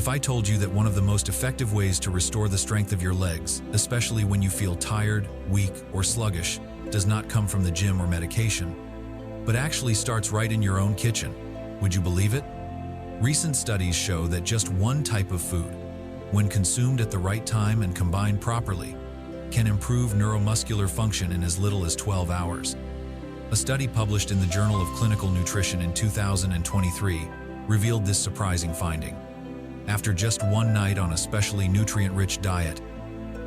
If I told you that one of the most effective ways to restore the strength of your legs, especially when you feel tired, weak, or sluggish, does not come from the gym or medication, but actually starts right in your own kitchen, would you believe it? Recent studies show that just one type of food, when consumed at the right time and combined properly, can improve neuromuscular function in as little as 12 hours. A study published in the Journal of Clinical Nutrition in 2023 revealed this surprising finding. After just one night on a specially nutrient-rich diet,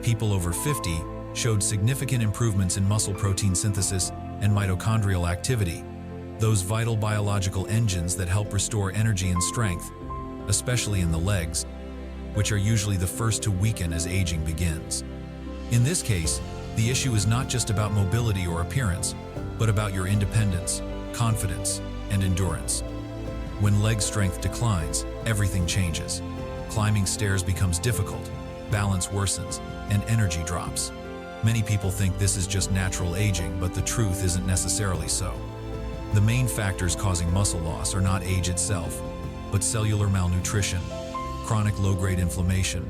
people over 50 showed significant improvements in muscle protein synthesis and mitochondrial activity, those vital biological engines that help restore energy and strength, especially in the legs, which are usually the first to weaken as aging begins. In this case, the issue is not just about mobility or appearance, but about your independence, confidence, and endurance. When leg strength declines, everything changes. Climbing stairs becomes difficult, balance worsens, and energy drops. Many people think this is just natural aging, but the truth isn't necessarily so. The main factors causing muscle loss are not age itself, but cellular malnutrition, chronic low-grade inflammation,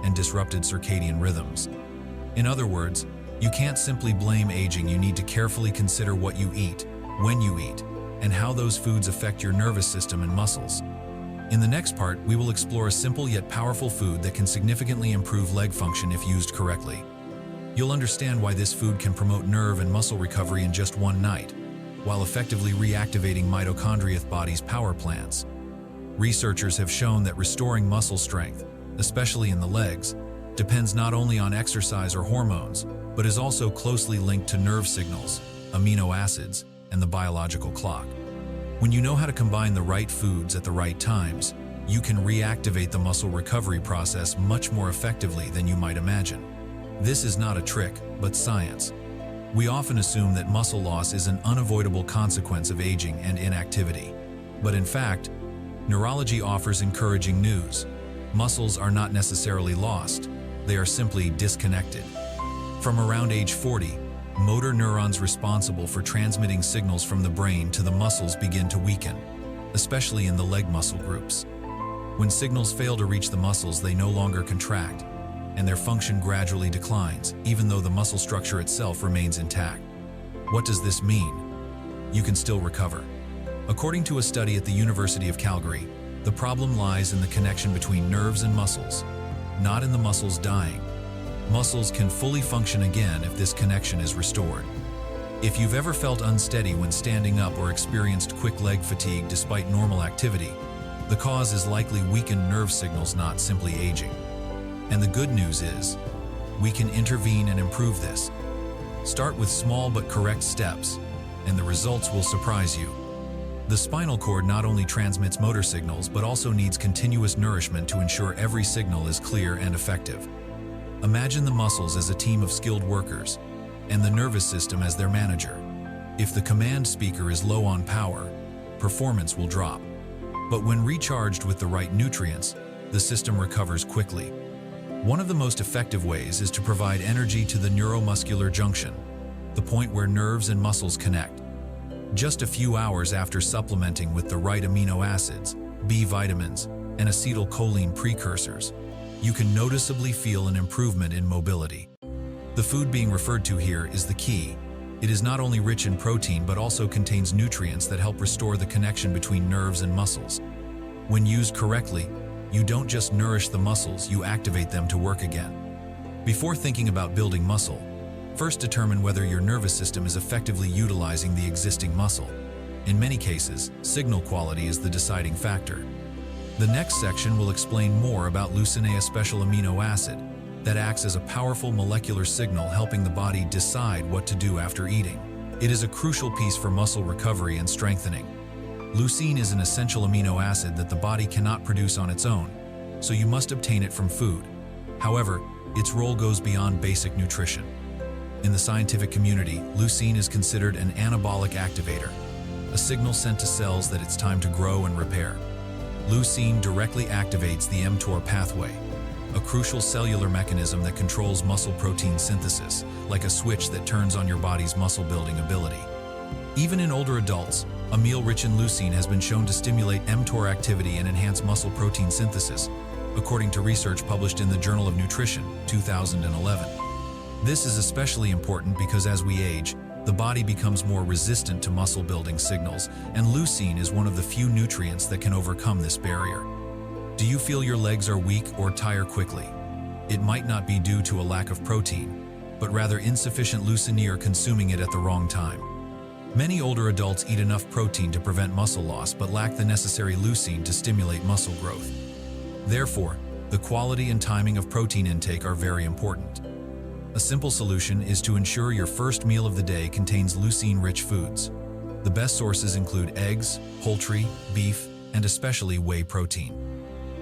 and disrupted circadian rhythms. In other words, you can't simply blame aging. You need to carefully consider what you eat, when you eat, and how those foods affect your nervous system and muscles. In the next part, we will explore a simple yet powerful food that can significantly improve leg function if used correctly. You'll understand why this food can promote nerve and muscle recovery in just one night, while effectively reactivating mitochondria's body's power plants. Researchers have shown that restoring muscle strength, especially in the legs, depends not only on exercise or hormones, but is also closely linked to nerve signals, amino acids, and the biological clock. When you know how to combine the right foods at the right times, you can reactivate the muscle recovery process much more effectively than you might imagine. This is not a trick, but science. We often assume that muscle loss is an unavoidable consequence of aging and inactivity. But in fact, neurology offers encouraging news. Muscles are not necessarily lost, they are simply disconnected. From around age 40, motor neurons responsible for transmitting signals from the brain to the muscles begin to weaken, especially in the leg muscle groups. When signals fail to reach the muscles, they no longer contract, and their function gradually declines, even though the muscle structure itself remains intact. What does this mean? You can still recover. According to a study at the University of Calgary, the problem lies in the connection between nerves and muscles, not in the muscles dying. Muscles can fully function again if this connection is restored. If you've ever felt unsteady when standing up or experienced quick leg fatigue despite normal activity, the cause is likely weakened nerve signals, not simply aging. And the good news is, we can intervene and improve this. Start with small but correct steps, and the results will surprise you. The spinal cord not only transmits motor signals, but also needs continuous nourishment to ensure every signal is clear and effective. Imagine the muscles as a team of skilled workers, and the nervous system as their manager. If the command speaker is low on power, performance will drop. But when recharged with the right nutrients, the system recovers quickly. One of the most effective ways is to provide energy to the neuromuscular junction, the point where nerves and muscles connect. Just a few hours after supplementing with the right amino acids, B vitamins, and acetylcholine precursors, you can noticeably feel an improvement in mobility. The food being referred to here is the key. It is not only rich in protein but also contains nutrients that help restore the connection between nerves and muscles. When used correctly, you don't just nourish the muscles, you activate them to work again. Before thinking about building muscle, first determine whether your nervous system is effectively utilizing the existing muscle. In many cases, signal quality is the deciding factor. The next section will explain more about leucine, a special amino acid that acts as a powerful molecular signal helping the body decide what to do after eating. It is a crucial piece for muscle recovery and strengthening. Leucine is an essential amino acid that the body cannot produce on its own, so you must obtain it from food. However, its role goes beyond basic nutrition. In the scientific community, leucine is considered an anabolic activator, a signal sent to cells that it's time to grow and repair. Leucine directly activates the mTOR pathway, a crucial cellular mechanism that controls muscle protein synthesis, like a switch that turns on your body's muscle-building ability. Even in older adults, a meal rich in leucine has been shown to stimulate mTOR activity and enhance muscle protein synthesis, according to research published in the Journal of Nutrition, 2011. This is especially important because as we age, the body becomes more resistant to muscle-building signals, and leucine is one of the few nutrients that can overcome this barrier. Do you feel your legs are weak or tire quickly? It might not be due to a lack of protein, but rather insufficient leucine or consuming it at the wrong time. Many older adults eat enough protein to prevent muscle loss but lack the necessary leucine to stimulate muscle growth. Therefore, the quality and timing of protein intake are very important. A simple solution is to ensure your first meal of the day contains leucine-rich foods. The best sources include eggs, poultry, beef, and especially whey protein.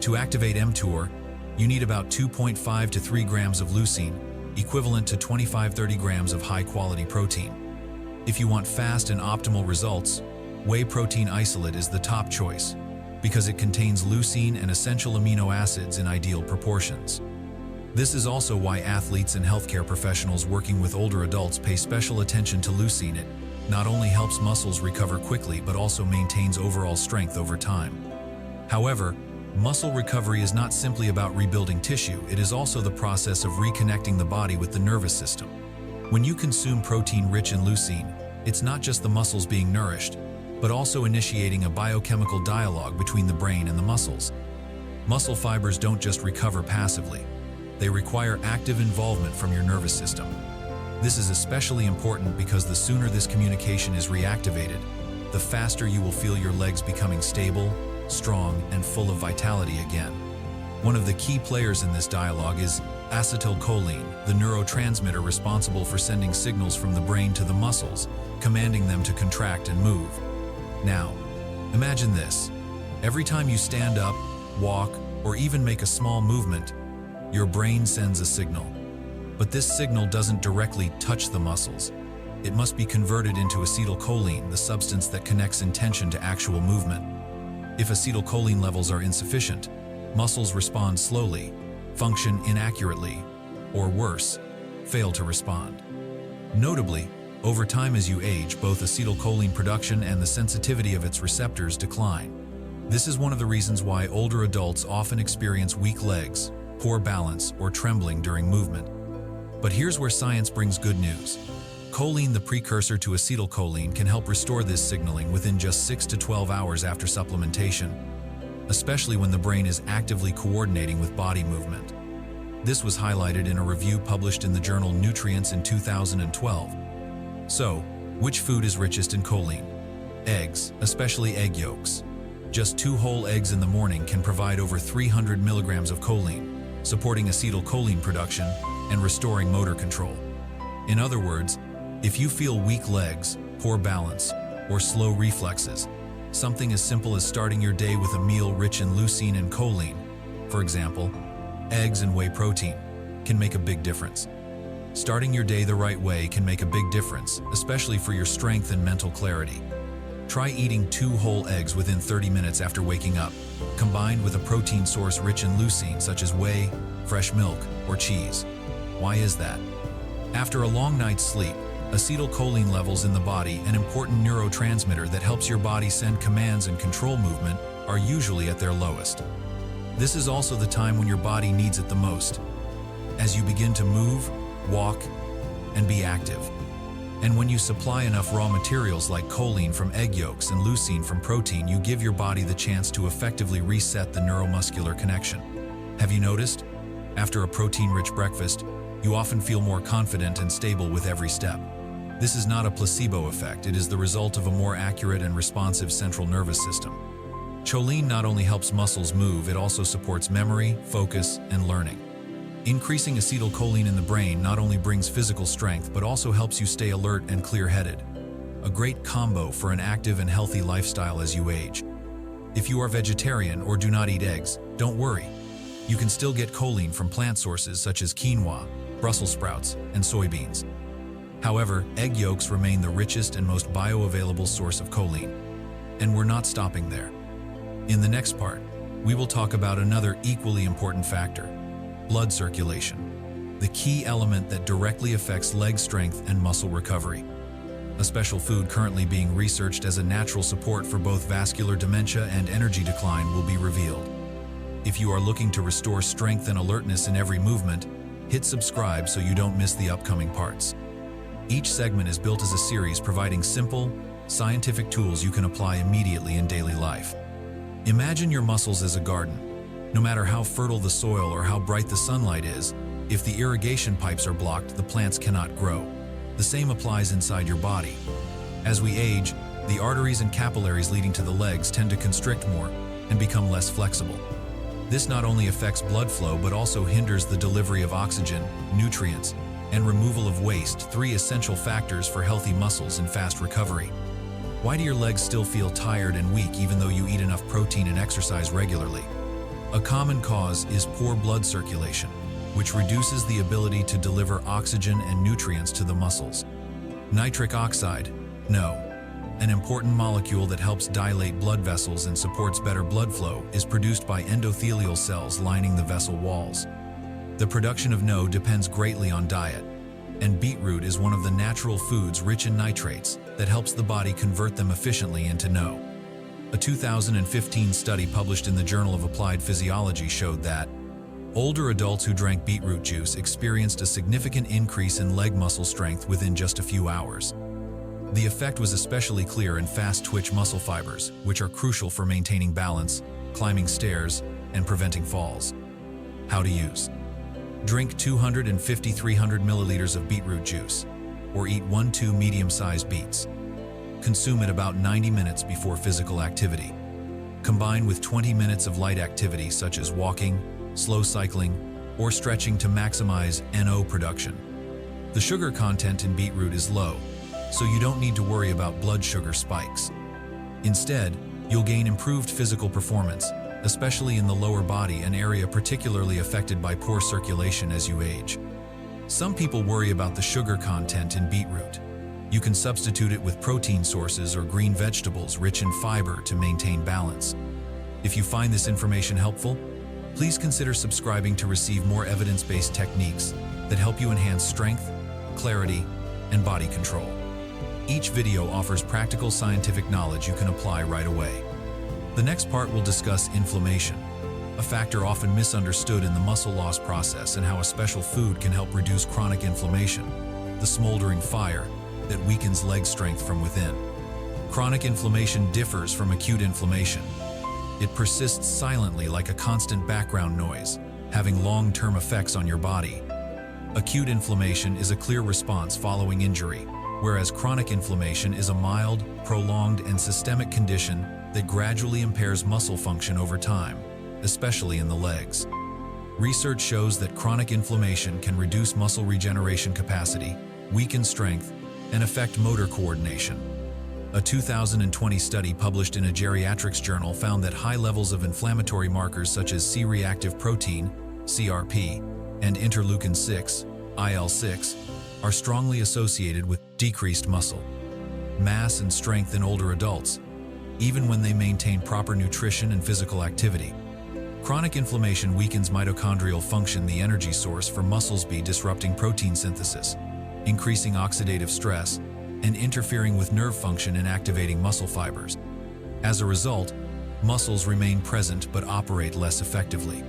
To activate mTOR, you need about 2.5 to 3 grams of leucine, equivalent to 25-30 grams of high-quality protein. If you want fast and optimal results, whey protein isolate is the top choice because it contains leucine and essential amino acids in ideal proportions. This is also why athletes and healthcare professionals working with older adults pay special attention to leucine. It not only helps muscles recover quickly but also maintains overall strength over time. However, muscle recovery is not simply about rebuilding tissue, it is also the process of reconnecting the body with the nervous system. When you consume protein rich in leucine, it's not just the muscles being nourished, but also initiating a biochemical dialogue between the brain and the muscles. Muscle fibers don't just recover passively. They require active involvement from your nervous system. This is especially important because the sooner this communication is reactivated, the faster you will feel your legs becoming stable, strong, and full of vitality again. One of the key players in this dialogue is acetylcholine, the neurotransmitter responsible for sending signals from the brain to the muscles, commanding them to contract and move. Now, imagine this. Every time you stand up, walk, or even make a small movement, your brain sends a signal. But this signal doesn't directly touch the muscles. It must be converted into acetylcholine, the substance that connects intention to actual movement. If acetylcholine levels are insufficient, muscles respond slowly, function inaccurately, or worse, fail to respond. Notably, over time as you age, both acetylcholine production and the sensitivity of its receptors decline. This is one of the reasons why older adults often experience weak legs, poor balance, or trembling during movement. But here's where science brings good news. Choline, the precursor to acetylcholine, can help restore this signaling within just 6 to 12 hours after supplementation, especially when the brain is actively coordinating with body movement. This was highlighted in a review published in the journal Nutrients in 2012. So, which food is richest in choline? Eggs, especially egg yolks. Just 2 whole eggs in the morning can provide over 300 milligrams of choline, supporting acetylcholine production and restoring motor control. In other words, if you feel weak legs, poor balance, or slow reflexes, something as simple as starting your day with a meal rich in leucine and choline, for example, eggs and whey protein, can make a big difference. Starting your day the right way can make a big difference, especially for your strength and mental clarity. Try eating 2 whole eggs within 30 minutes after waking up, combined with a protein source rich in leucine such as whey, fresh milk, or cheese. Why is that? After a long night's sleep, acetylcholine levels in the body, an important neurotransmitter that helps your body send commands and control movement, are usually at their lowest. This is also the time when your body needs it the most, as you begin to move, walk, and be active. And when you supply enough raw materials like choline from egg yolks and leucine from protein, you give your body the chance to effectively reset the neuromuscular connection. Have you noticed? After a protein-rich breakfast, you often feel more confident and stable with every step. This is not a placebo effect, it is the result of a more accurate and responsive central nervous system. Choline not only helps muscles move, it also supports memory, focus, and learning. Increasing acetylcholine in the brain not only brings physical strength but also helps you stay alert and clear-headed. A great combo for an active and healthy lifestyle as you age. If you are vegetarian or do not eat eggs, don't worry. You can still get choline from plant sources such as quinoa, Brussels sprouts, and soybeans. However, egg yolks remain the richest and most bioavailable source of choline. And we're not stopping there. In the next part, we will talk about another equally important factor: blood circulation, the key element that directly affects leg strength and muscle recovery. A special food currently being researched as a natural support for both vascular dementia and energy decline will be revealed. If you are looking to restore strength and alertness in every movement, hit subscribe so you don't miss the upcoming parts. Each segment is built as a series providing simple, scientific tools you can apply immediately in daily life. Imagine your muscles as a garden. No matter how fertile the soil or how bright the sunlight is, if the irrigation pipes are blocked, the plants cannot grow. The same applies inside your body. As we age, the arteries and capillaries leading to the legs tend to constrict more and become less flexible. This not only affects blood flow but also hinders the delivery of oxygen, nutrients, and removal of waste, three essential factors for healthy muscles and fast recovery. Why do your legs still feel tired and weak even though you eat enough protein and exercise regularly? A common cause is poor blood circulation, which reduces the ability to deliver oxygen and nutrients to the muscles. Nitric oxide, NO, an important molecule that helps dilate blood vessels and supports better blood flow, is produced by endothelial cells lining the vessel walls. The production of NO depends greatly on diet, and beetroot is one of the natural foods rich in nitrates that helps the body convert them efficiently into NO. A 2015 study published in the Journal of Applied Physiology showed that older adults who drank beetroot juice experienced a significant increase in leg muscle strength within just a few hours. The effect was especially clear in fast-twitch muscle fibers, which are crucial for maintaining balance, climbing stairs, and preventing falls. How to use. Drink 250-300 milliliters of beetroot juice, or eat 1-2 medium-sized beets. Consume it about 90 minutes before physical activity. Combine with 20 minutes of light activity such as walking, slow cycling, or stretching to maximize NO production. The sugar content in beetroot is low, so you don't need to worry about blood sugar spikes. Instead, you'll gain improved physical performance, especially in the lower body, an area particularly affected by poor circulation as you age. Some people worry about the sugar content in beetroot. You can substitute it with protein sources or green vegetables rich in fiber to maintain balance. If you find this information helpful, please consider subscribing to receive more evidence-based techniques that help you enhance strength, clarity, and body control. Each video offers practical scientific knowledge you can apply right away. The next part will discuss inflammation, a factor often misunderstood in the muscle loss process, and how a special food can help reduce chronic inflammation, the smoldering fire that weakens leg strength from within. Chronic inflammation differs from acute inflammation. It persists silently like a constant background noise, having long-term effects on your body. Acute inflammation is a clear response following injury, whereas chronic inflammation is a mild, prolonged, and systemic condition that gradually impairs muscle function over time, especially in the legs. Research shows that chronic inflammation can reduce muscle regeneration capacity, weaken strength, and affect motor coordination. A 2020 study published in a geriatrics journal found that high levels of inflammatory markers such as C-reactive protein, CRP, and interleukin-6, IL-6, are strongly associated with decreased muscle mass and strength in older adults, even when they maintain proper nutrition and physical activity. Chronic inflammation weakens mitochondrial function, the energy source for muscles, disrupting protein synthesis, increasing oxidative stress, and interfering with nerve function and activating muscle fibers. As a result, muscles remain present but operate less effectively.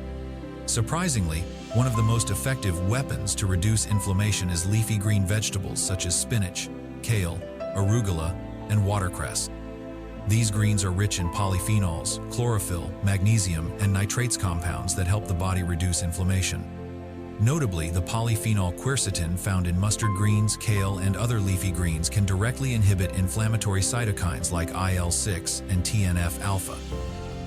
Surprisingly, one of the most effective weapons to reduce inflammation is leafy green vegetables such as spinach, kale, arugula, and watercress. These greens are rich in polyphenols, chlorophyll, magnesium, and nitrates compounds that help the body reduce inflammation. Notably, the polyphenol quercetin found in mustard greens, kale, and other leafy greens can directly inhibit inflammatory cytokines like IL-6 and TNF-alpha.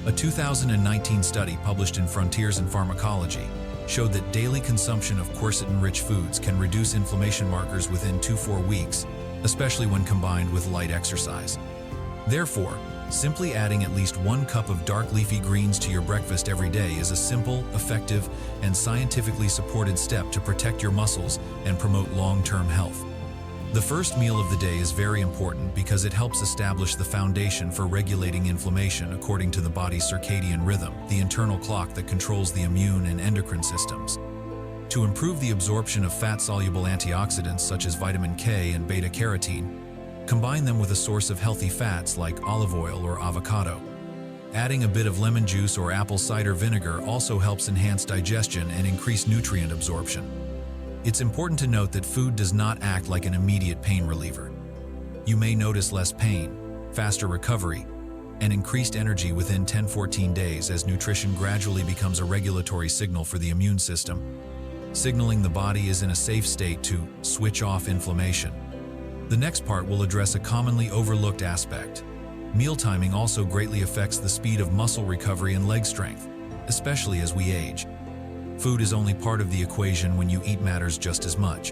A 2019 study published in Frontiers in Pharmacology showed that daily consumption of quercetin-rich foods can reduce inflammation markers within 2-4 weeks, especially when combined with light exercise. Therefore, simply adding at least 1 cup of dark leafy greens to your breakfast every day is a simple, effective, and scientifically supported step to protect your muscles and promote long-term health. The first meal of the day is very important because it helps establish the foundation for regulating inflammation according to the body's circadian rhythm, the internal clock that controls the immune and endocrine systems. To improve the absorption of fat-soluble antioxidants such as vitamin K and beta-carotene, combine them with a source of healthy fats like olive oil or avocado. Adding a bit of lemon juice or apple cider vinegar also helps enhance digestion and increase nutrient absorption. It's important to note that food does not act like an immediate pain reliever. You may notice less pain, faster recovery, and increased energy within 10-14 days as nutrition gradually becomes a regulatory signal for the immune system, signaling the body is in a safe state to switch off inflammation. The next part will address a commonly overlooked aspect. Meal timing also greatly affects the speed of muscle recovery and leg strength, especially as we age. Food is only part of the equation when you eat matters just as much.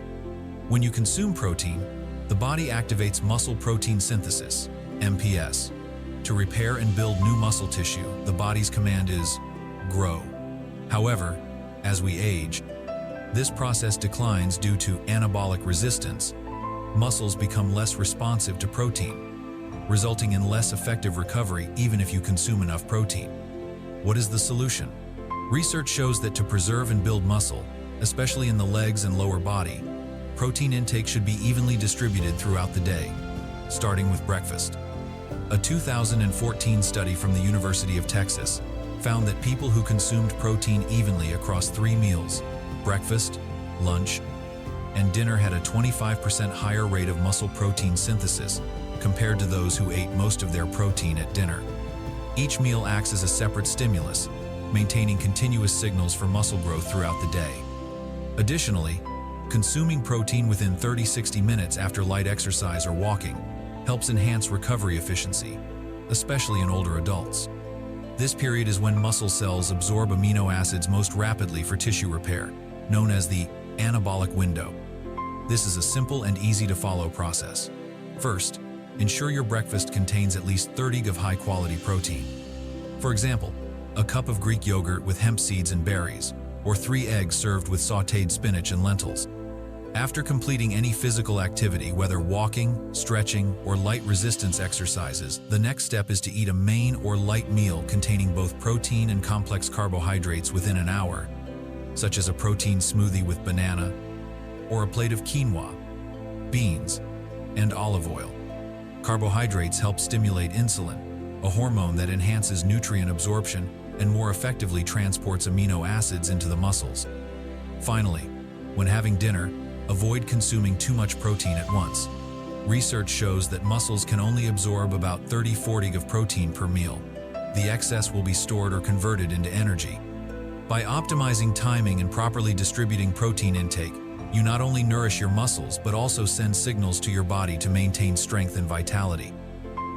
When you consume protein, the body activates muscle protein synthesis, MPS. To repair and build new muscle tissue, the body's command is grow. However, as we age, this process declines due to anabolic resistance. Muscles become less responsive to protein, resulting in less effective recovery even if you consume enough protein. What is the solution? Research shows that to preserve and build muscle, especially in the legs and lower body, protein intake should be evenly distributed throughout the day, starting with breakfast. A 2014 study from the University of Texas found that people who consumed protein evenly across 3 meals, breakfast, lunch, and dinner had a 25% higher rate of muscle protein synthesis compared to those who ate most of their protein at dinner. Each meal acts as a separate stimulus, maintaining continuous signals for muscle growth throughout the day. Additionally, consuming protein within 30-60 minutes after light exercise or walking helps enhance recovery efficiency, especially in older adults. This period is when muscle cells absorb amino acids most rapidly for tissue repair, known as the anabolic window. This is a simple and easy-to-follow process. First, ensure your breakfast contains at least 30 g of high-quality protein. For example, a cup of Greek yogurt with hemp seeds and berries, or 3 eggs served with sautéed spinach and lentils. After completing any physical activity, whether walking, stretching, or light resistance exercises, the next step is to eat a main or light meal containing both protein and complex carbohydrates within an hour, such as a protein smoothie with banana, or a plate of quinoa, beans, and olive oil. Carbohydrates help stimulate insulin, a hormone that enhances nutrient absorption and more effectively transports amino acids into the muscles. Finally, when having dinner, avoid consuming too much protein at once. Research shows that muscles can only absorb about 30-40 g of protein per meal. The excess will be stored or converted into energy. By optimizing timing and properly distributing protein intake, you not only nourish your muscles but also send signals to your body to maintain strength and vitality.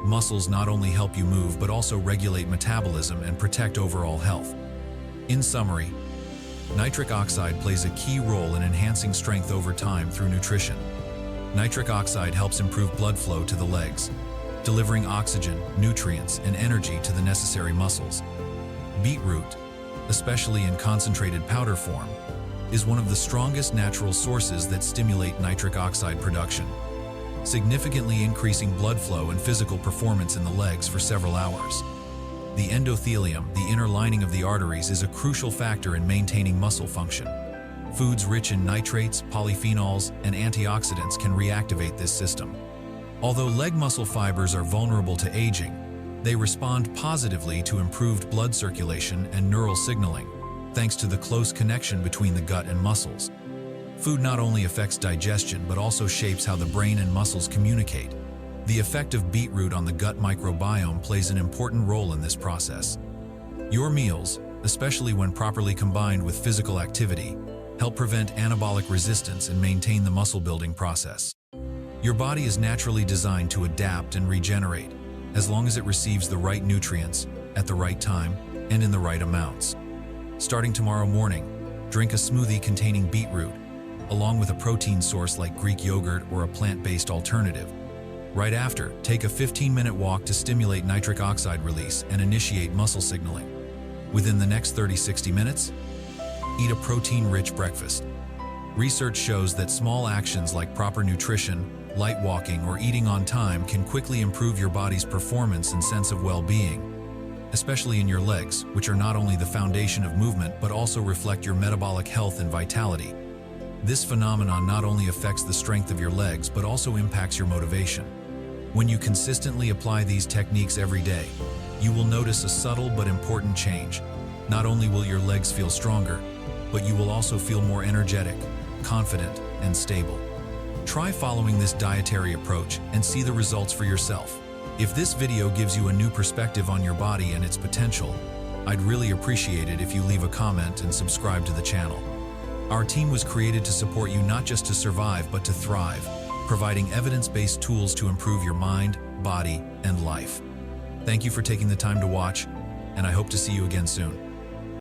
Muscles not only help you move but also regulate metabolism and protect overall health. In summary, nitric oxide plays a key role in enhancing strength over time through nutrition. Nitric oxide helps improve blood flow to the legs, delivering oxygen, nutrients, and energy to the necessary muscles. Beetroot, especially in concentrated powder form, is one of the strongest natural sources that stimulate nitric oxide production, significantly increasing blood flow and physical performance in the legs for several hours. The endothelium, the inner lining of the arteries, is a crucial factor in maintaining muscle function. Foods rich in nitrates, polyphenols, and antioxidants can reactivate this system. Although leg muscle fibers are vulnerable to aging, they respond positively to improved blood circulation and neural signaling, thanks to the close connection between the gut and muscles. Food not only affects digestion but also shapes how the brain and muscles communicate. The effect of beetroot on the gut microbiome plays an important role in this process. Your meals, especially when properly combined with physical activity, help prevent anabolic resistance and maintain the muscle-building process. Your body is naturally designed to adapt and regenerate, as long as it receives the right nutrients, at the right time, and in the right amounts. Starting tomorrow morning, drink a smoothie containing beetroot, along with a protein source like Greek yogurt or a plant-based alternative. Right after, take a 15-minute walk to stimulate nitric oxide release and initiate muscle signaling. Within the next 30-60 minutes, eat a protein-rich breakfast. Research shows that small actions like proper nutrition, light walking, or eating on time can quickly improve your body's performance and sense of well-being, especially in your legs, which are not only the foundation of movement but also reflect your metabolic health and vitality. This phenomenon not only affects the strength of your legs but also impacts your motivation. When you consistently apply these techniques every day, you will notice a subtle but important change. Not only will your legs feel stronger, but you will also feel more energetic, confident, and stable. Try following this dietary approach and see the results for yourself. If this video gives you a new perspective on your body and its potential, I'd really appreciate it if you leave a comment and subscribe to the channel. Our team was created to support you not just to survive but to thrive, providing evidence-based tools to improve your mind, body, and life. Thank you for taking the time to watch, and I hope to see you again soon.